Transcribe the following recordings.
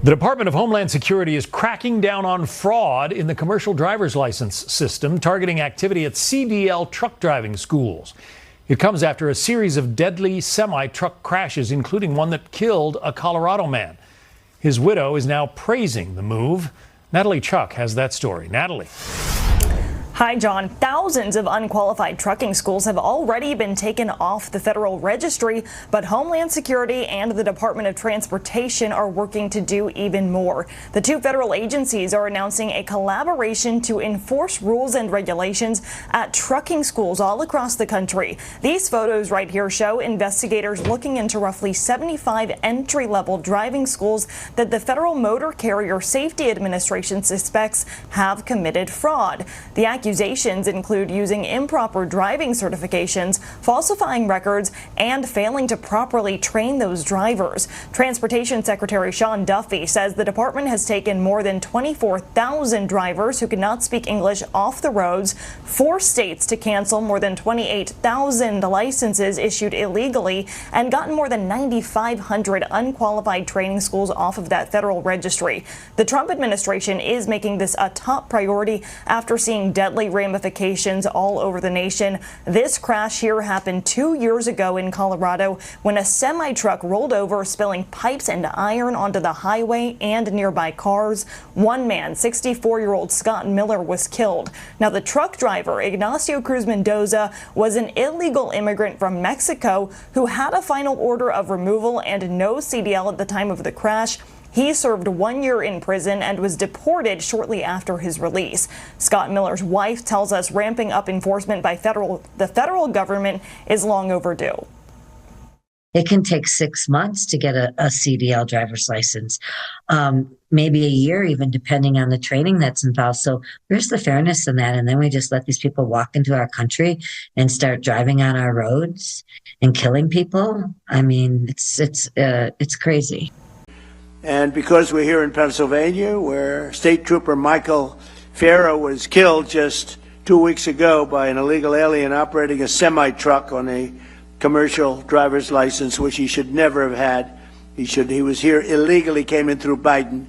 The Department of Homeland Security is cracking down on fraud in the commercial driver's license system, targeting activity at CDL truck driving schools. It comes after a series of deadly semi-truck crashes, including one that killed a Colorado man. His widow is now praising the move. Natalie Chuck has that story. Natalie. Hi, John. Thousands of unqualified trucking schools have already been taken off the federal registry, but Homeland Security and the Department of Transportation are working to do even more. The two federal agencies are announcing a collaboration to enforce rules and regulations at trucking schools all across the country. These photos right here show investigators looking into roughly 75 entry-level driving schools that the Federal Motor Carrier Safety Administration suspects have committed fraud. The accusations include using improper driving certifications, falsifying records, and failing to properly train those drivers. Transportation Secretary Sean Duffy says the department has taken more than 24,000 drivers who cannot speak English off the roads, forced states to cancel more than 28,000 licenses issued illegally, and gotten more than 9,500 unqualified training schools off of that federal registry. The Trump administration is making this a top priority after seeing deadly ramifications all over the nation. This crash here happened 2 years ago in Colorado when a semi-truck rolled over, spilling pipes and iron onto the highway and nearby cars. One man, 64-year-old Scott Miller, was killed. Now, the truck driver, Ignacio Cruz Mendoza, was an illegal immigrant from Mexico who had a final order of removal and no CDL at the time of the crash. He served 1 year in prison and was deported shortly after his release. Scott Miller's wife tells us ramping up enforcement by the federal government is long overdue. It can take 6 months to get a CDL driver's license, maybe a year even, depending on the training that's involved. So where's the fairness in that? And then we just let these people walk into our country and start driving on our roads and killing people. I mean, it's crazy. And because we're here in Pennsylvania, where State Trooper Michael Farrow was killed just 2 weeks ago by an illegal alien operating a semi-truck on a commercial driver's license, which he should never have had. He was here illegally, came in through Biden.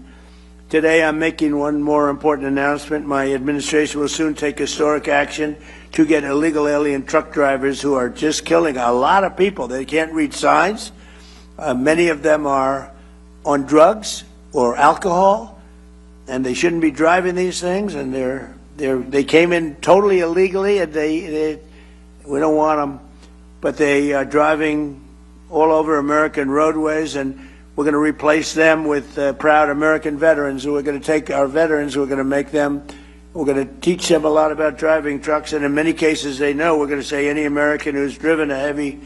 Today I'm making one more important announcement. My administration will soon take historic action to get illegal alien truck drivers who are just killing a lot of people. They can't read signs. Many of them are on drugs or alcohol, and they shouldn't be driving these things, and they came in totally illegally, and we don't want them, but they are driving all over American roadways, and we're going to replace them with proud American veterans who are going to take our veterans, who are going to make them, we're going to teach them a lot about driving trucks, and in many cases they know. We're going to say any American who's driven a heavy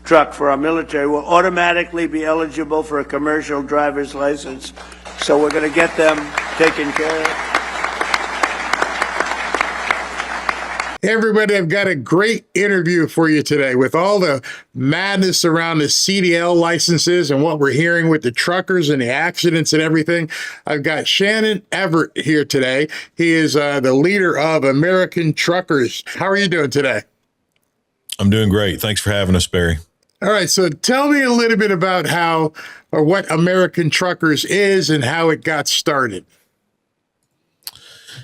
truck for our military will automatically be eligible for a commercial driver's license. So we're going to get them taken care of. Hey everybody, I've got a great interview for you today with all the madness around the CDL licenses and what we're hearing with the truckers and the accidents and everything. I've got Shannon Everett here today. He is the leader of American Truckers. How are you doing today? I'm doing great. Thanks for having us, Barry. All right, so tell me a little bit about how or what American Truckers is and how it got started.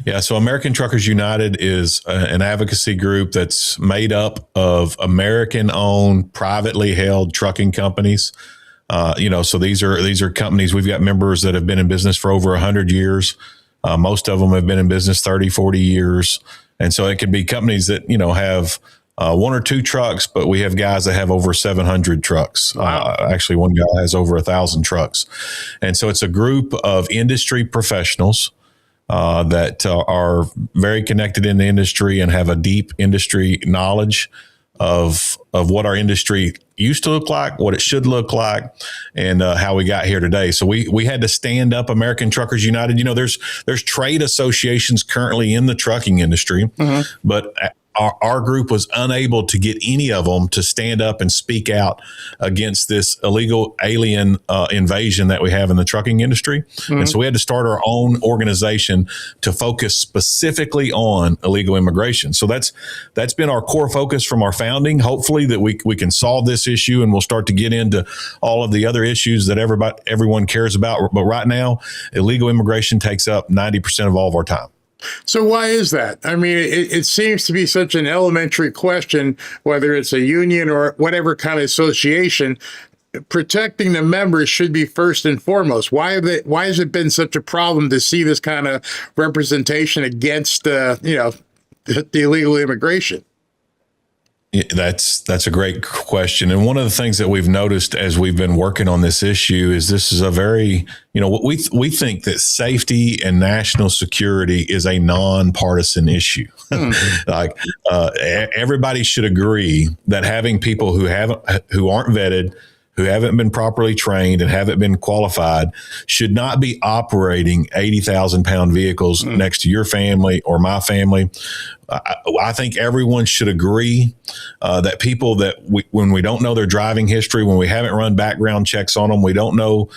Yeah, so American Truckers United is an advocacy group that's made up of American-owned, privately held trucking companies. So these are companies. We've got members that have been in business for over 100 years. Most of them have been in business 30, 40 years. And so it could be companies that, have one or two trucks, but we have guys that have over 700 trucks. Wow. Actually, one guy has over 1,000 trucks. And so it's a group of industry professionals that are very connected in the industry and have a deep industry knowledge of what our industry used to look like, what it should look like, and how we got here today. So we had to stand up American Truckers United. There's trade associations currently in the trucking industry, but our group was unable to get any of them to stand up and speak out against this illegal alien invasion that we have in the trucking industry. Mm-hmm. And so we had to start our own organization to focus specifically on illegal immigration. So that's been our core focus from our founding. Hopefully that we can solve this issue, and we'll start to get into all of the other issues that everyone cares about. But right now, illegal immigration takes up 90% of all of our time. So why is that? I mean, it seems to be such an elementary question, whether it's a union or whatever kind of association. Protecting the members should be first and foremost. Why has it been such a problem to see this kind of representation against the illegal immigration? Yeah, that's a great question. And one of the things that we've noticed as we've been working on this issue is this is a very, we think that safety and national security is a nonpartisan issue. Everybody should agree that having people who aren't vetted, who haven't been properly trained and haven't been qualified should not be operating 80,000-pound vehicles next to your family or my family. I think everyone should agree that people when we don't know their driving history, when we haven't run background checks on them, we don't know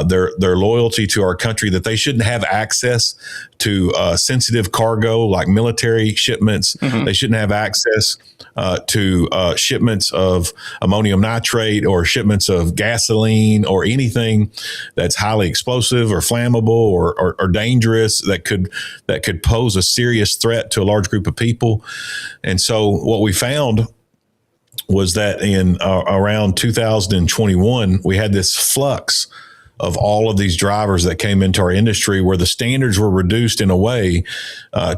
their loyalty to our country, that they shouldn't have access to sensitive cargo like military shipments. Mm-hmm. They shouldn't have access to shipments of ammonium nitrate or shipments of gasoline or anything that's highly explosive or flammable or dangerous that could pose a serious threat to a large group of people. And so what we found was that in around 2021, we had this flux of all of these drivers that came into our industry where the standards were reduced in a way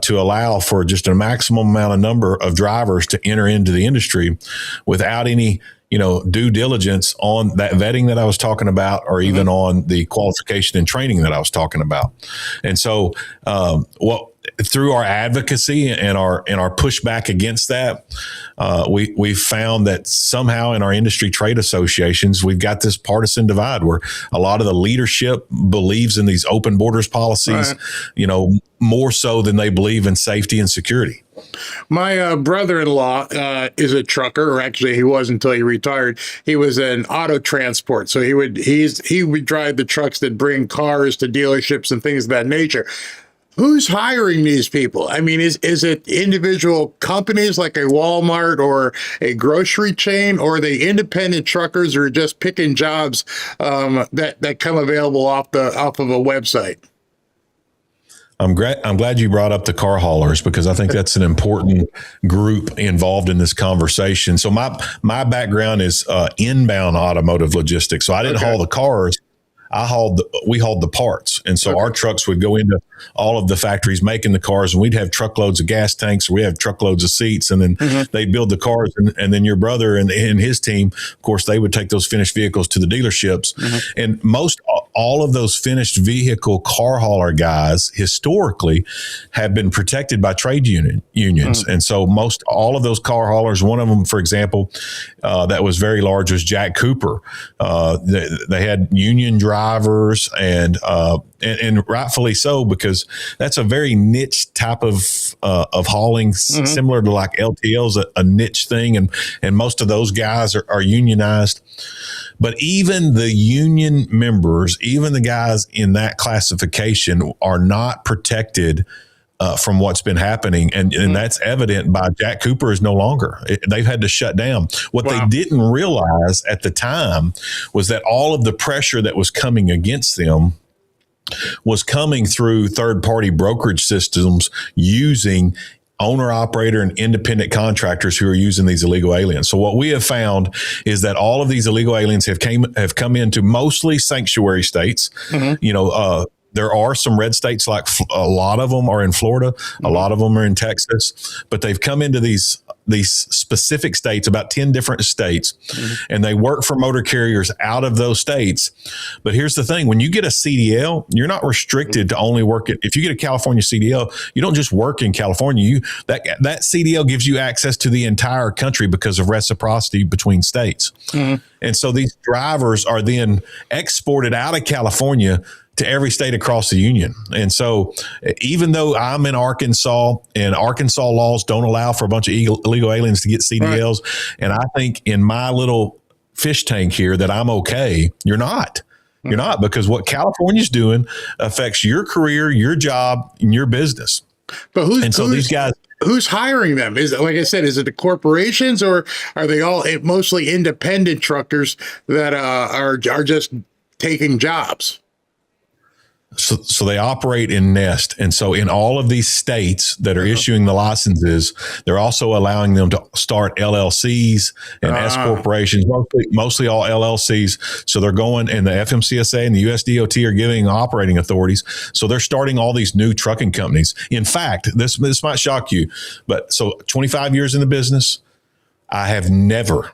to allow for just a maximum amount of number of drivers to enter into the industry without any, due diligence on that vetting that I was talking about, or even on the qualification and training that I was talking about. And so, through our advocacy and our pushback against that, we found that somehow in our industry trade associations, we've got this partisan divide where a lot of the leadership believes in these open borders policies, right, more so than they believe in safety and security. My brother-in-law is a trucker, or actually he was until he retired. He was in auto transport. So he would drive the trucks that bring cars to dealerships and things of that nature. Who's hiring these people? I mean, is it individual companies like a Walmart or a grocery chain, or are they independent truckers who are just picking jobs that come available off of a website? I'm glad you brought up the car haulers, because I think that's an important group involved in this conversation. So my background is inbound automotive logistics. So I didn't haul the cars. We hauled the parts. And so our trucks would go into all of the factories making the cars, and we'd have truckloads of gas tanks, or we have truckloads of seats, and then they'd build the cars. And then your brother and his team, of course, they would take those finished vehicles to the dealerships. And all of those finished vehicle car hauler guys historically have been protected by trade unions. And so all of those car haulers, one of them, for example, that was very large, was Jack Cooper. They had union drivers, and rightfully so, because that's a very niche type of hauling, similar to like LTL's a niche thing, and most of those guys are unionized. But even the union members, even the guys in that classification, are not protected from what's been happening. And that's evident by Jack Cooper is no longer. They've had to shut down. What they didn't realize at the time was that all of the pressure that was coming against them was coming through third-party brokerage systems using owner-operator and independent contractors who are using these illegal aliens. So what we have found is that all of these illegal aliens have come into mostly sanctuary states. There are some red states, like a lot of them are in Florida, a lot of them are in Texas, but they've come into these specific states, about 10 different states, and they work for motor carriers out of those states. But here's the thing: when you get a CDL, you're not restricted to only work at. If you get a California CDL, you don't just work in California. That CDL gives you access to the entire country because of reciprocity between states. And so these drivers are then exported out of California to every state across the union. And so even though I'm in Arkansas and Arkansas laws don't allow for a bunch of illegal aliens to get CDLs, and I think in my little fish tank here that I'm okay, you're not. You're not, because what California's doing affects your career, your job, and your business. But these guys, who's hiring them? Is it, like I said, is it the corporations, or are they all mostly independent truckers that are just taking jobs? So they operate in nest. And so in all of these states that are issuing the licenses, they're also allowing them to start LLCs and S corporations, mostly all LLCs. So they're going, and the FMCSA and the USDOT are giving operating authorities. So they're starting all these new trucking companies. In fact, this might shock you, but so 25 years in the business, I have never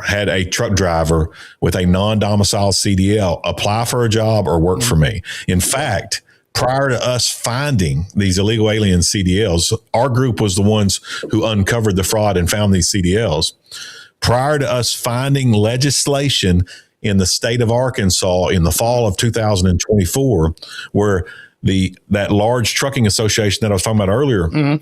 had a truck driver with a non-domicile CDL apply for a job or work for me. In fact, prior to us finding these illegal alien CDLs, our group was the ones who uncovered the fraud and found these CDLs. Prior to us finding legislation in the state of Arkansas in the fall of 2024, where that large trucking association that I was talking about earlier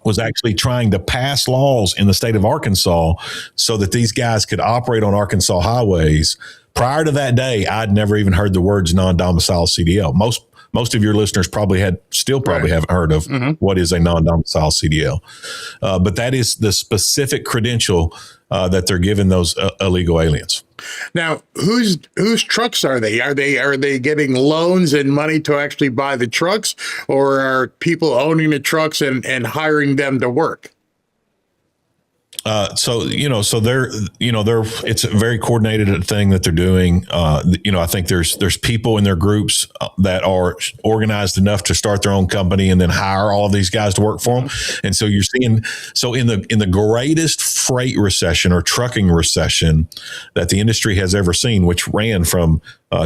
was actually trying to pass laws in the state of Arkansas so that these guys could operate on Arkansas highways. Prior to that day, I'd never even heard the words non-domicile CDL. Most of your listeners probably haven't heard of what is a non-domicile CDL. But that is the specific credential that they're giving those illegal aliens. Now, whose trucks are they? Are they getting loans and money to actually buy the trucks, or are people owning the trucks and hiring them to work? So it's a very coordinated thing that they're doing. I think there's people in their groups that are organized enough to start their own company and then hire all of these guys to work for them. And so you're seeing, in the greatest freight recession or trucking recession that the industry has ever seen, which ran from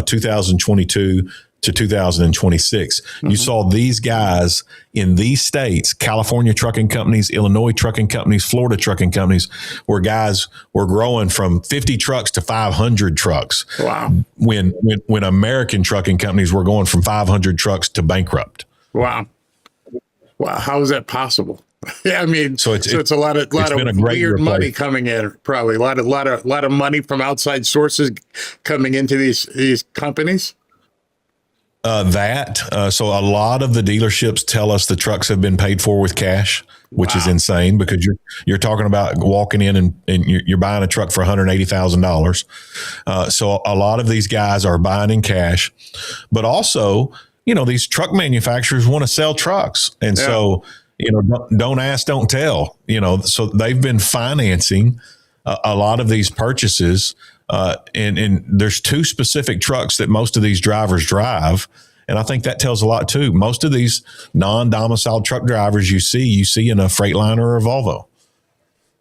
2022 to 2026. You saw these guys in these states, California trucking companies, Illinois trucking companies, Florida trucking companies, where guys were growing from 50 trucks to 500 trucks. Wow. When American trucking companies were going from 500 trucks to bankrupt. Wow. How is that possible? Yeah, I mean, so it's a lot of weird money coming in. Probably a lot of money from outside sources coming into these companies. So a lot of the dealerships tell us the trucks have been paid for with cash, which is insane, because you're talking about walking in and you're buying a truck for $180,000. So a lot of these guys are buying in cash, but also, these truck manufacturers want to sell trucks. And so, don't ask, don't tell, so they've been financing a lot of these purchases. And there's two specific trucks that most of these drivers drive. And I think that tells a lot too. Most of these non-domiciled truck drivers you see in a Freightliner or a Volvo.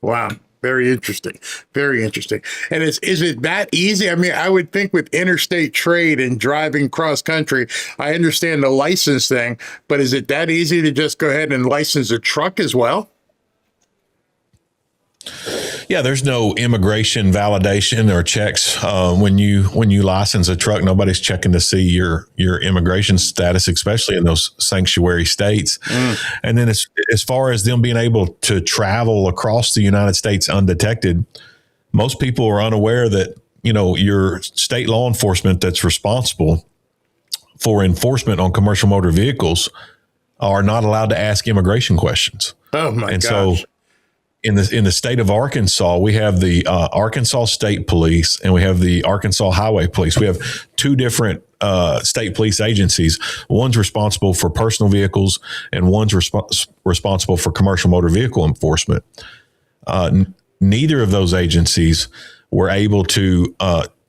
Wow. Very interesting. Very interesting. And is it that easy? I mean, I would think with interstate trade and driving cross country, I understand the license thing, but is it that easy to just go ahead and license a truck as well? Yeah, there's no immigration validation or checks when you license a truck. Nobody's checking to see your immigration status, especially in those sanctuary states. And then as far as them being able to travel across the United States undetected, most people are unaware that your state law enforcement that's responsible for enforcement on commercial motor vehicles are not allowed to ask immigration questions. Oh my gosh. So in the state of Arkansas, we have the Arkansas State Police and we have the Arkansas Highway Police. We have two different state police agencies. One's responsible for personal vehicles and one's responsible for commercial motor vehicle enforcement. Neither of those agencies were able to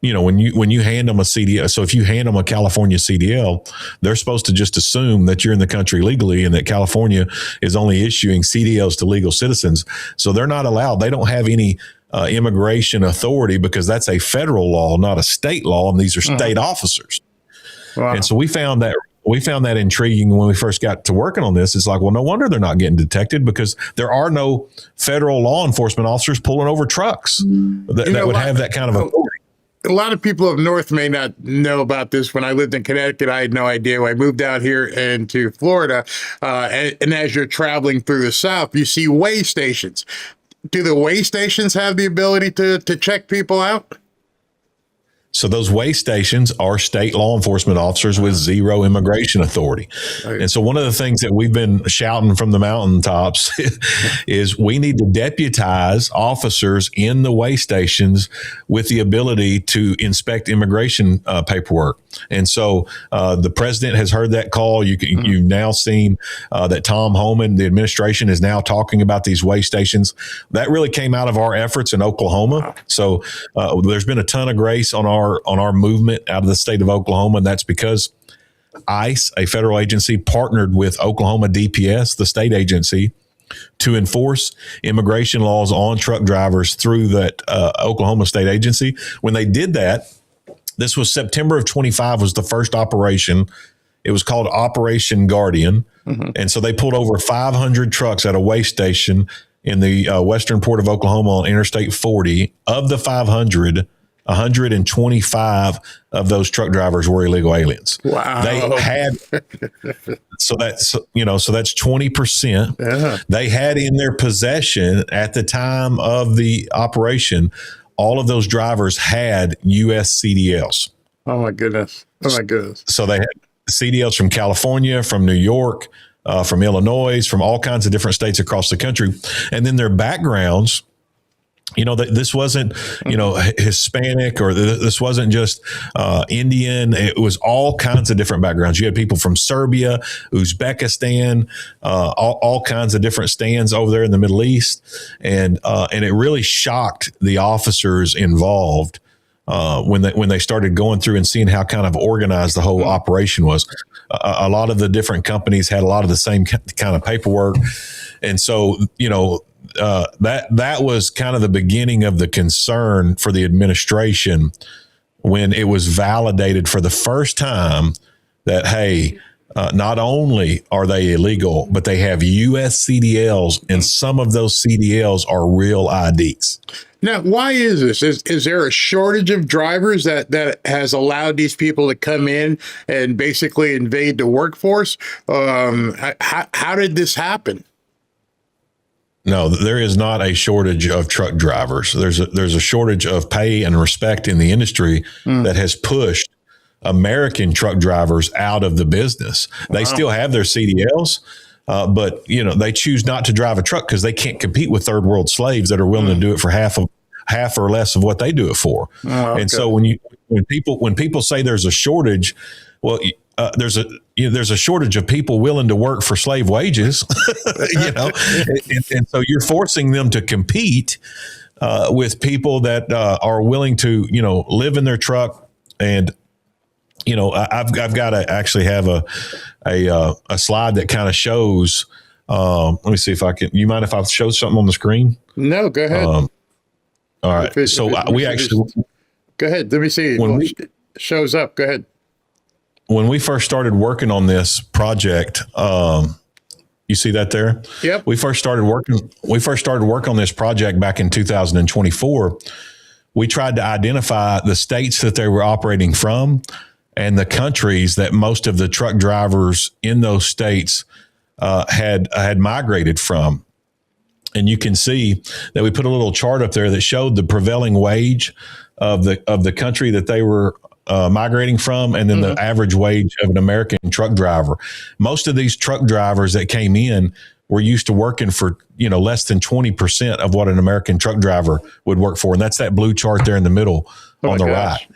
when you hand them a CDL, so if you hand them a California CDL, they're supposed to just assume that you're in the country legally and that California is only issuing CDLs to legal citizens. So they're not allowed. They don't have any immigration authority because that's a federal law, not a state law. And these are state officers. Wow. And so we found that intriguing when we first got to working on this. It's like, well, no wonder they're not getting detected because there are no federal law enforcement officers pulling over trucks that would have that kind of authority. a lot of people up north may not know about this. When I lived in Connecticut, I had no idea. I moved out here into Florida, and as you're traveling through the South, you see weigh stations. Do the weigh stations have the ability to check people out? So those weigh stations are state law enforcement officers with zero immigration authority. Right. And so one of the things that we've been shouting from the mountaintops is we need to deputize officers in the weigh stations with the ability to inspect immigration paperwork. And so the president has heard that call. You've now seen that Tom Homan, the administration, is now talking about these weigh stations. That really came out of our efforts in Oklahoma. So there's been a ton of grace on our movement out of the state of Oklahoma, and that's because ICE, a federal agency, partnered with Oklahoma DPS, the state agency, to enforce immigration laws on truck drivers through that Oklahoma state agency. When they did that, this was September of 25 was the first operation. It was called Operation Guardian. And so they pulled over 500 trucks at a weigh station in the western port of Oklahoma on Interstate 40. Of the 500, 125 of those truck drivers were illegal aliens. Wow. They had, so that's 20%. Yeah. They had in their possession at the time of the operation, all of those drivers had U.S. CDLs. Oh my goodness. So they had CDLs from California, from New York, from Illinois, from all kinds of different states across the country. And then their backgrounds, this wasn't, Hispanic, or this wasn't just Indian. It was all kinds of different backgrounds. You had people from Serbia, Uzbekistan, all kinds of different stands over there in the Middle East. And it really shocked the officers involved when they started going through and seeing how kind of organized the whole operation was. A lot of the different companies had a lot of the same kind of paperwork. And so, that was kind of the beginning of the concern for the administration when it was validated for the first time that, hey, not only are they illegal, but they have U.S. CDLs, and some of those CDLs are real IDs. Now, why is this? Is there a shortage of drivers that has allowed these people to come in and basically invade the workforce? How did this happen? No, there is not a shortage of truck drivers. There's a shortage of pay and respect in the industry that has pushed American truck drivers out of the business. They still have their CDLs, but they choose not to drive a truck because they can't compete with third world slaves that are willing to do it for half or less of what they do it for. Oh, okay. And so when people say there's a shortage, well, there's a shortage of people willing to work for slave wages, and so you're forcing them to compete with people that are willing to, live in their truck. And, I've got to actually have a slide that kind of shows. Let me see if I can. You mind if I show something on the screen? No, go ahead. All right. Go ahead. Let me see. It shows up. Go ahead. When we first started working on this project, you see that there? Yep. We first started work on this project back in 2024. We tried to identify the states that they were operating from and the countries that most of the truck drivers in those states had migrated from. And you can see that we put a little chart up there that showed the prevailing wage of the country that they were migrating from, and then the average wage of an American truck driver. Most of these truck drivers that came in were used to working for, less than 20% of what an American truck driver would work for. And that's that blue chart there in the middle on the right.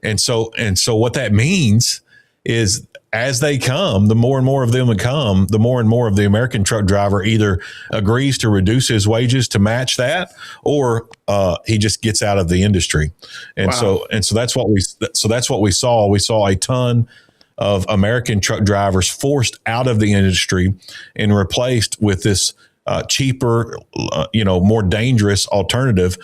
And so what that means is as they come, the more and more of them come, the more and more of the American truck driver either agrees to reduce his wages to match that, or he just gets out of the industry. And so that's what we saw. We saw a ton of American truck drivers forced out of the industry and replaced with this cheaper, more dangerous alternative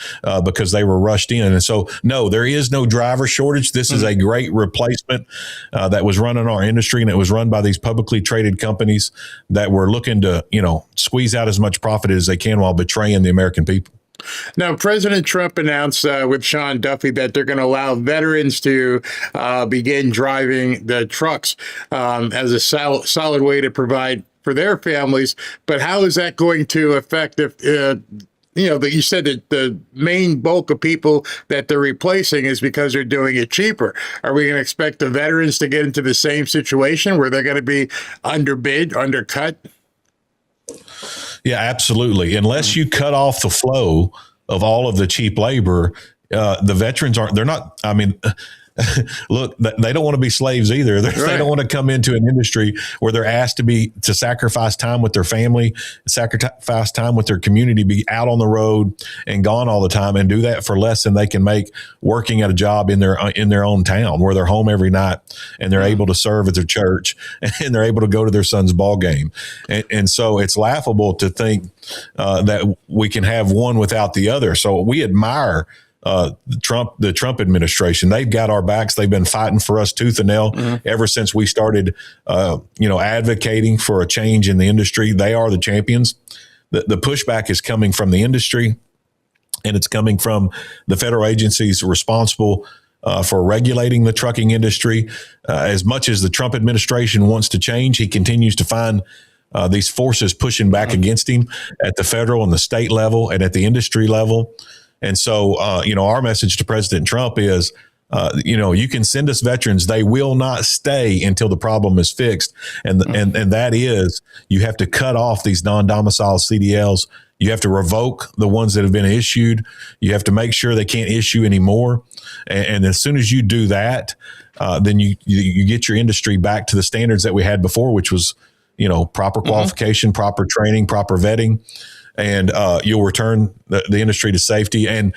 because they were rushed in. And so, no, there is no driver shortage. This is a great replacement that was run in our industry, and it was run by these publicly traded companies that were looking to, squeeze out as much profit as they can while betraying the American people. Now, President Trump announced with Sean Duffy that they're going to allow veterans to begin driving the trucks as a solid way to provide for their families. But how is that going to affect if you said that the main bulk of people that they're replacing is because they're doing it cheaper? Are we going to expect the veterans to get into the same situation where they're going to be undercut? Yeah, absolutely. Unless you cut off the flow of all of the cheap labor, the veterans they're not, I mean, look, they don't want to be slaves either. They don't want to come into an industry where they're asked to sacrifice time with their family, sacrifice time with their community, be out on the road and gone all the time, and do that for less than they can make working at a job in their own town where they're home every night and they're able to serve at their church and they're able to go to their son's ball game. And so it's laughable to think that we can have one without the other. So we admire the Trump administration. They've got our backs. They've been fighting for us tooth and nail ever since we started, advocating for a change in the industry. They are the champions. The pushback is coming from the industry, and it's coming from the federal agencies responsible for regulating the trucking industry. As much as the Trump administration wants to change, he continues to find these forces pushing back against him at the federal and the state level and at the industry level. And so, our message to President Trump is, you can send us veterans. They will not stay until the problem is fixed. And that is, you have to cut off these non-domicile CDLs. You have to revoke the ones that have been issued. You have to make sure they can't issue anymore. And as soon as you do that, then you get your industry back to the standards that we had before, which was, proper qualification, proper training, proper vetting. And you'll return the industry to safety. And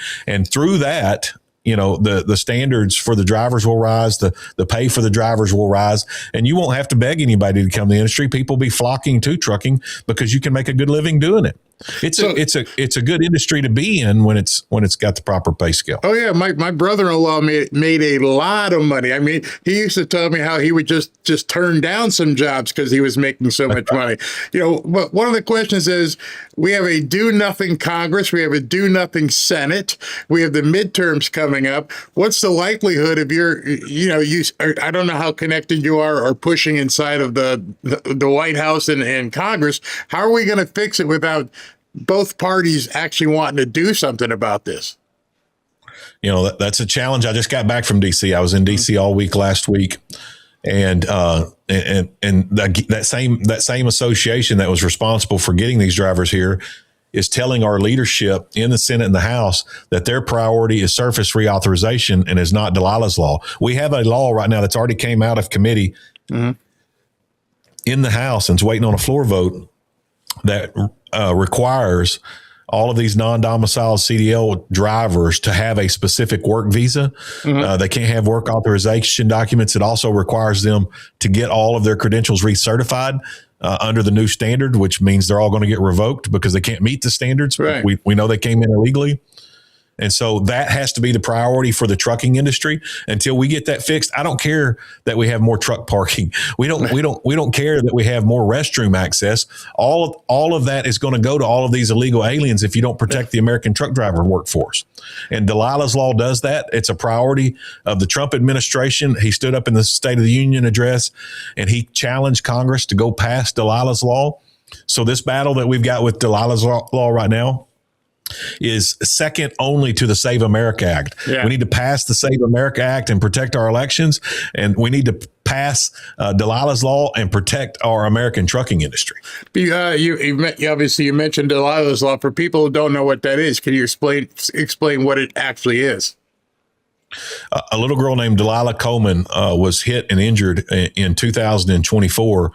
through that, the standards for the drivers will rise, the pay for the drivers will rise, and you won't have to beg anybody to come to the industry. People will be flocking to trucking because you can make a good living doing it. It's a good industry to be in when it's got the proper pay scale. Oh yeah, my brother-in-law made a lot of money. I mean, he used to tell me how he would just turn down some jobs because he was making so much money. But one of the questions is, we have a do-nothing Congress, we have a do-nothing Senate, we have the midterms coming up. What's the likelihood of I don't know how connected you are or pushing inside of the White House and Congress. How are we going to fix it without both parties actually wanting to do something about this? That's a challenge. I just got back from DC. I was in DC all week last week. And that same association that was responsible for getting these drivers here is telling our leadership in the Senate and the House that their priority is surface reauthorization and is not Delilah's law. We have a law right now that's already came out of committee in the House and is waiting on a floor vote that requires all of these non-domiciled CDL drivers to have a specific work visa. They can't have work authorization documents. It also requires them to get all of their credentials recertified under the new standard, which means they're all going to get revoked because they can't meet the standards. Right. We know they came in illegally. And so that has to be the priority for the trucking industry. Until we get that fixed, I don't care that we have more truck parking. We don't care that we have more restroom access. All of that is going to go to all of these illegal aliens if you don't protect the American truck driver workforce. And Delilah's law does that. It's a priority of the Trump administration. He stood up in the State of the Union address and he challenged Congress to go past Delilah's law. So this battle that we've got with Delilah's law right now is second only to the Save America Act. Yeah. We need to pass the Save America Act and protect our elections, and we need to pass Delilah's law and protect our American trucking industry. You mentioned Delilah's law. For people who don't know what that is, can you explain what it actually is? A little girl named Delilah Coleman was hit and injured in 2024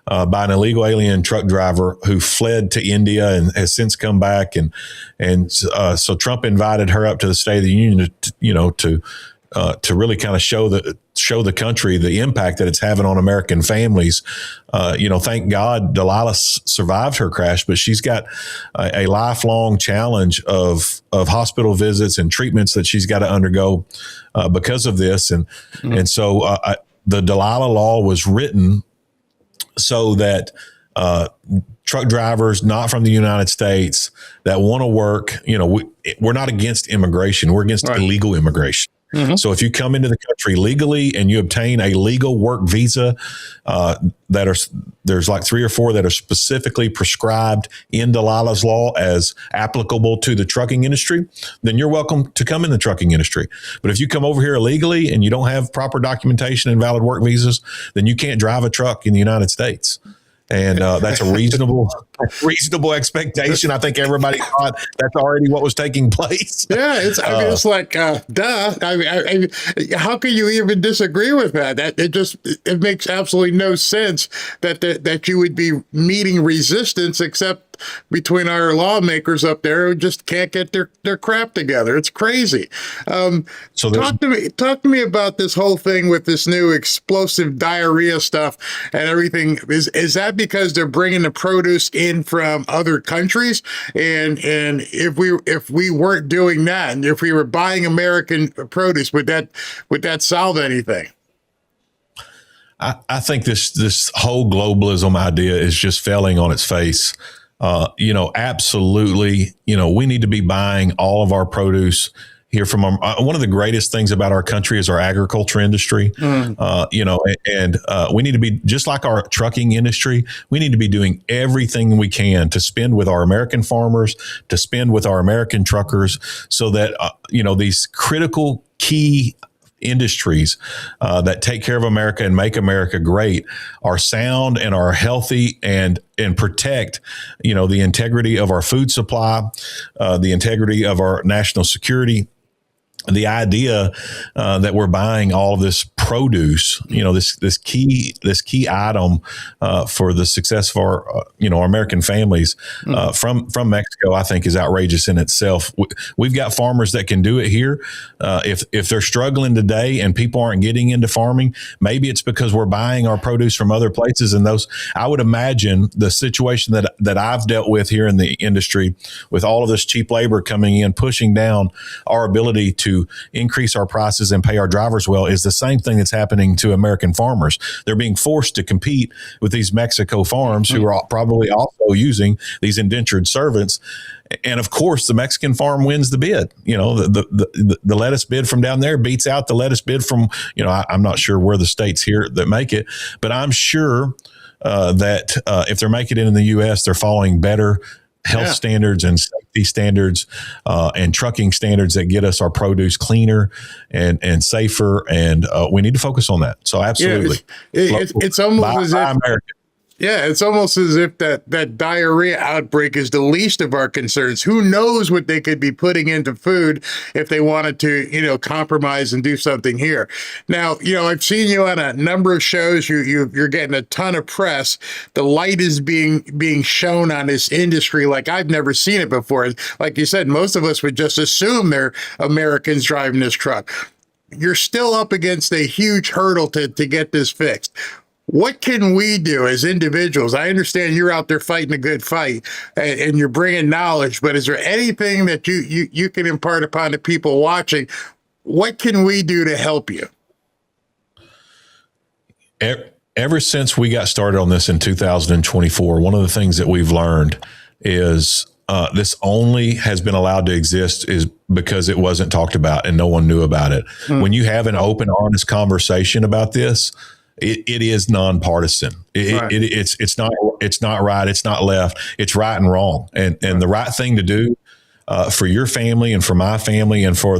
by an illegal alien truck driver who fled to India and has since come back. And so Trump invited her up to the State of the Union to really kind of show the country the impact that it's having on American families. Thank God Delilah survived her crash, but she's got a lifelong challenge of hospital visits and treatments that she's got to undergo because of this. And so the Delilah law was written so that truck drivers not from the United States that want to work. We're not against immigration. We're against illegal immigration. Mm-hmm. So if you come into the country legally and you obtain a legal work visa, there's like 3 or 4 that are specifically prescribed in Delilah's law as applicable to the trucking industry, then you're welcome to come in the trucking industry. But if you come over here illegally and you don't have proper documentation and valid work visas, then you can't drive a truck in the United States. And that's a reasonable expectation. I think everybody thought that's already what was taking place. Yeah, it's like, duh. How can you even disagree with that? It makes absolutely no sense that you would be meeting resistance except between our lawmakers up there who just can't get their crap together. It's crazy. So talk to me about this whole thing with this new explosive diarrhea stuff and everything. Is that because they're bringing the produce in from other countries? And if we weren't doing that, and if we were buying American produce, would that solve anything? I think this whole globalism idea is just failing on its face. Absolutely. We need to be buying all of our produce here from one of the greatest things about our country is our agriculture industry. And we need to be just like our trucking industry. We need to be doing everything we can to spend with our American farmers, to spend with our American truckers so that, these critical key industries that take care of America and make America great are sound and are healthy and protect, the integrity of our food supply, the integrity of our national security. The idea that we're buying all of this produce, this key item for the success of our American families from Mexico, I think is outrageous in itself. We've got farmers that can do it here. If they're struggling today and people aren't getting into farming, maybe it's because we're buying our produce from other places. And I would imagine the situation that I've dealt with here in the industry with all of this cheap labor coming in, pushing down our ability to increase our prices and pay our drivers well is the same thing that's happening to American farmers. They're being forced to compete with these Mexico farms who are probably also using these indentured servants. And of course, the Mexican farm wins the bid. The lettuce bid from down there beats out the lettuce bid from, I'm not sure where the states here that make it, but I'm sure that if they're making it in the U.S., they're following better health standards and safety standards and trucking standards that get us our produce cleaner and safer. And we need to focus on that. So absolutely. Yeah, it's almost as if American. Yeah, it's almost as if that diarrhea outbreak is the least of our concerns. Who knows what they could be putting into food if they wanted to, compromise and do something here. Now, I've seen you on a number of shows. You're getting a ton of press. The light is being shown on this industry like I've never seen it before. Like you said, most of us would just assume they're Americans driving this truck. You're still up against a huge hurdle to get this fixed. What can we do as individuals? I understand you're out there fighting a good fight and you're bringing knowledge, but is there anything that you can impart upon the people watching? What can we do to help you? Ever since we got started on this in 2024, one of the things that we've learned is this only has been allowed to exist is because it wasn't talked about and no one knew about it. When you have an open, honest conversation about this, it is nonpartisan. It's not right. It's not left. It's right and wrong. And the right thing to do for your family and for my family and for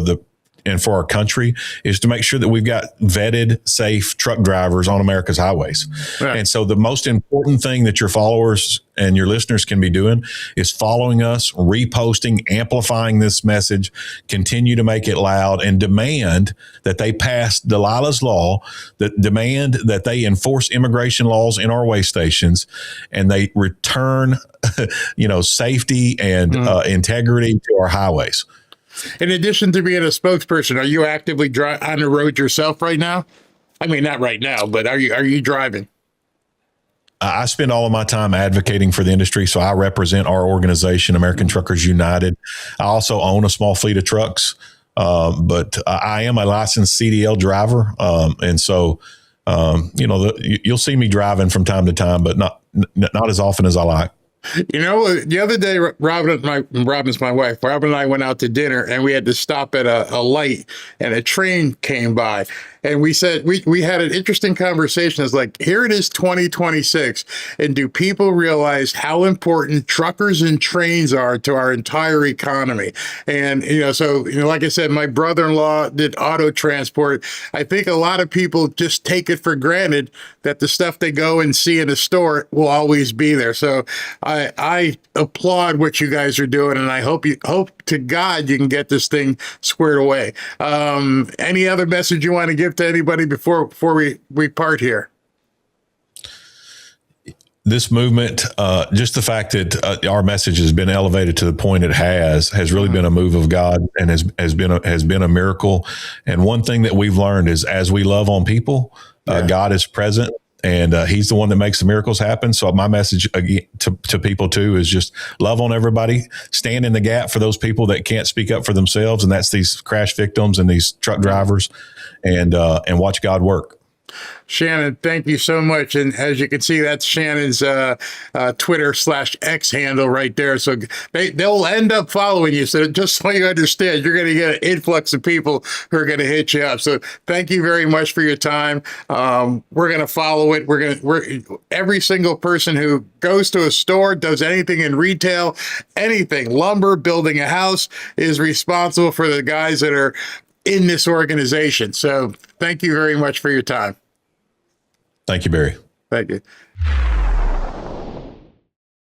our country is to make sure that we've got vetted, safe truck drivers on America's highways. Right. And so the most important thing that your followers and your listeners can be doing is following us, reposting, amplifying this message, continue to make it loud, and demand that they pass Delilah's law, that demand that they enforce immigration laws in our way stations, and they return, safety and integrity to our highways. In addition to being a spokesperson, are you actively on the road yourself right now? I mean, not right now, but are you driving? I spend all of my time advocating for the industry. So I represent our organization, American Truckers United. I also own a small fleet of trucks, but I am a licensed CDL driver. And so You'll see me driving from time to time, but not as often as I like. You know, the other day, Robin's my wife. Robin and I went out to dinner, and we had to stop at a light, and a train came by. And we said, we had an interesting conversation. It's like, here it is, 2026. And do people realize how important truckers and trains are to our entire economy? And, like I said, my brother-in-law did auto transport. I think a lot of people just take it for granted that the stuff they go and see in a store will always be there. So I applaud what you guys are doing, and I hope to God you can get this thing squared away. Any other message you want to give to anybody before we part here? This movement, just the fact that our message has been elevated to the point it has really been a move of God, and has been a miracle. And one thing that we've learned is, as we love on people, God is present, and He's the one that makes the miracles happen. So my message again to people too is just love on everybody, stand in the gap for those people that can't speak up for themselves, and that's these crash victims and these truck drivers, and watch God work. Shannon, thank you so much. And as you can see, that's Shannon's Twitter/X handle right there. So they'll end up following you. So just so you understand, you're going to get an influx of people who are going to hit you up. So thank you very much for your time. We're going to follow it. Every single person who goes to a store, does anything in retail, anything, lumber, building a house, is responsible for the guys that are in this organization. So thank you very much for your time. Thank you, Barry. Thank you.